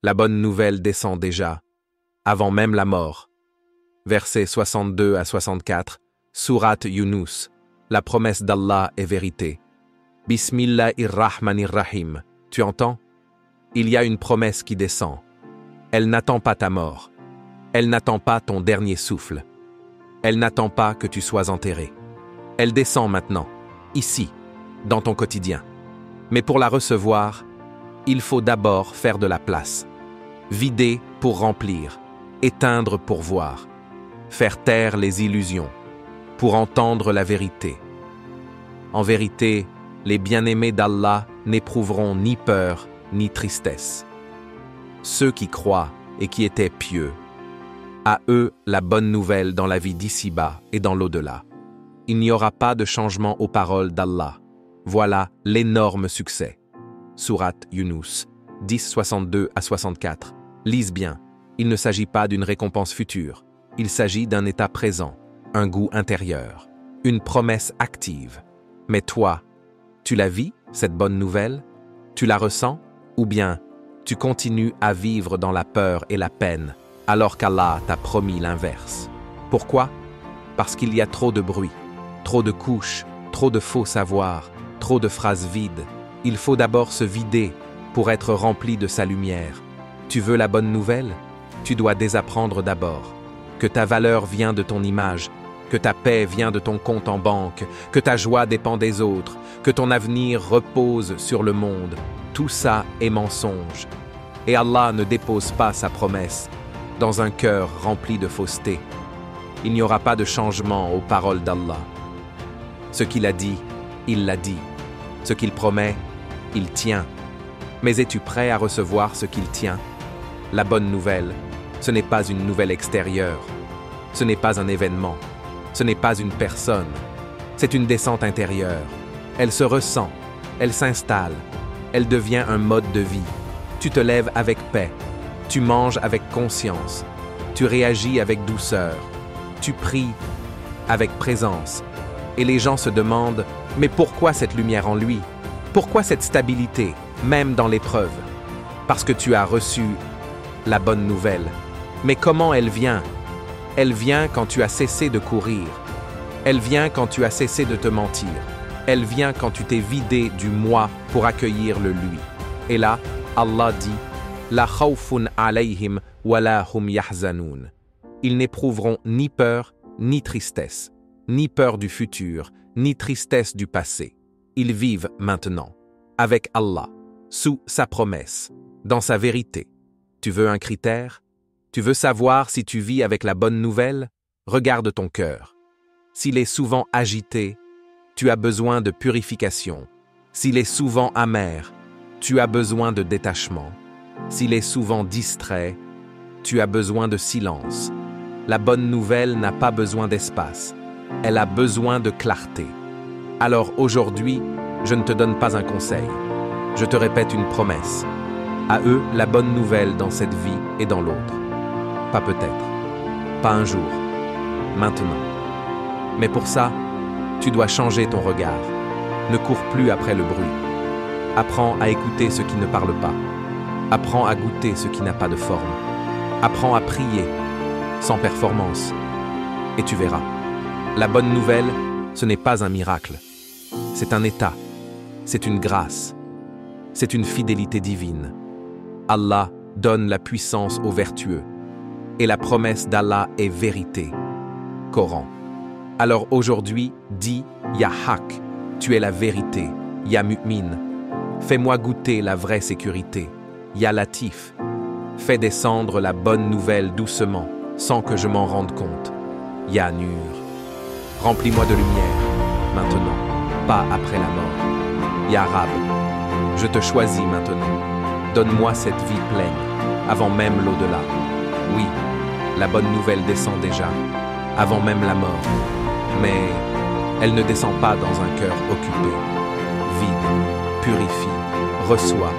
La bonne nouvelle descend déjà, avant même la mort. Versets 62 à 64, Sourate Yunus. La promesse d'Allah est vérité. Bismillahirrahmanirrahim. Tu entends? Il y a une promesse qui descend. Elle n'attend pas ta mort. Elle n'attend pas ton dernier souffle. Elle n'attend pas que tu sois enterré. Elle descend maintenant, ici, dans ton quotidien. Mais pour la recevoir, il faut d'abord faire de la place. Vider pour remplir, éteindre pour voir, faire taire les illusions, pour entendre la vérité. En vérité, les bien-aimés d'Allah n'éprouveront ni peur ni tristesse. Ceux qui croient et qui étaient pieux, à eux la bonne nouvelle dans la vie d'ici-bas et dans l'au-delà. Il n'y aura pas de changement aux paroles d'Allah. Voilà l'énorme succès. Sourate Yunus, 10, 62 à 64. Lise bien, il ne s'agit pas d'une récompense future. Il s'agit d'un état présent, un goût intérieur, une promesse active. Mais toi, tu la vis, cette bonne nouvelle? Tu la ressens? Ou bien, tu continues à vivre dans la peur et la peine, alors qu'Allah t'a promis l'inverse? Pourquoi? Parce qu'il y a trop de bruit, trop de couches, trop de faux savoirs, trop de phrases vides. Il faut d'abord se vider pour être rempli de sa lumière. Tu veux la bonne nouvelle? Tu dois désapprendre d'abord que ta valeur vient de ton image, que ta paix vient de ton compte en banque, que ta joie dépend des autres, que ton avenir repose sur le monde. Tout ça est mensonge. Et Allah ne dépose pas sa promesse dans un cœur rempli de fausseté. Il n'y aura pas de changement aux paroles d'Allah. Ce qu'il a dit, il l'a dit. Ce qu'il promet, il tient. Mais es-tu prêt à recevoir ce qu'il tient? La bonne nouvelle, ce n'est pas une nouvelle extérieure. Ce n'est pas un événement. Ce n'est pas une personne. C'est une descente intérieure. Elle se ressent. Elle s'installe. Elle devient un mode de vie. Tu te lèves avec paix. Tu manges avec conscience. Tu réagis avec douceur. Tu pries avec présence. Et les gens se demandent, mais pourquoi cette lumière en lui? Pourquoi cette stabilité, même dans l'épreuve? Parce que tu as reçu la bonne nouvelle. Mais comment elle vient? Elle vient quand tu as cessé de courir. Elle vient quand tu as cessé de te mentir. Elle vient quand tu t'es vidé du moi pour accueillir le lui. Et là, Allah dit, La khawfun alayhim wa la hum yahzanoun. Ils n'éprouveront ni peur, ni tristesse, ni peur du futur, ni tristesse du passé. Ils vivent maintenant, avec Allah, sous sa promesse, dans sa vérité. Tu veux un critère? Tu veux savoir si tu vis avec la bonne nouvelle? Regarde ton cœur. S'il est souvent agité, tu as besoin de purification. S'il est souvent amer, tu as besoin de détachement. S'il est souvent distrait, tu as besoin de silence. La bonne nouvelle n'a pas besoin d'espace. Elle a besoin de clarté. Alors aujourd'hui, je ne te donne pas un conseil. Je te répète une promesse. À eux, la bonne nouvelle dans cette vie et dans l'autre. Pas peut-être. Pas un jour. Maintenant. Mais pour ça, tu dois changer ton regard. Ne cours plus après le bruit. Apprends à écouter ce qui ne parle pas. Apprends à goûter ce qui n'a pas de forme. Apprends à prier, sans performance. Et tu verras. La bonne nouvelle, ce n'est pas un miracle. C'est un état. C'est une grâce. C'est une fidélité divine. Allah donne la puissance aux vertueux. Et la promesse d'Allah est vérité. Coran. Alors aujourd'hui, dis Ya Haq, tu es la vérité. Ya Mu'min, fais-moi goûter la vraie sécurité. Ya Latif, fais descendre la bonne nouvelle doucement, sans que je m'en rende compte. Ya Nur, remplis-moi de lumière, maintenant, pas après la mort. Ya Rab, je te choisis maintenant. Donne-moi cette vie pleine, avant même l'au-delà. Oui, la bonne nouvelle descend déjà, avant même la mort. Mais elle ne descend pas dans un cœur occupé. Vide, purifie, reçoit,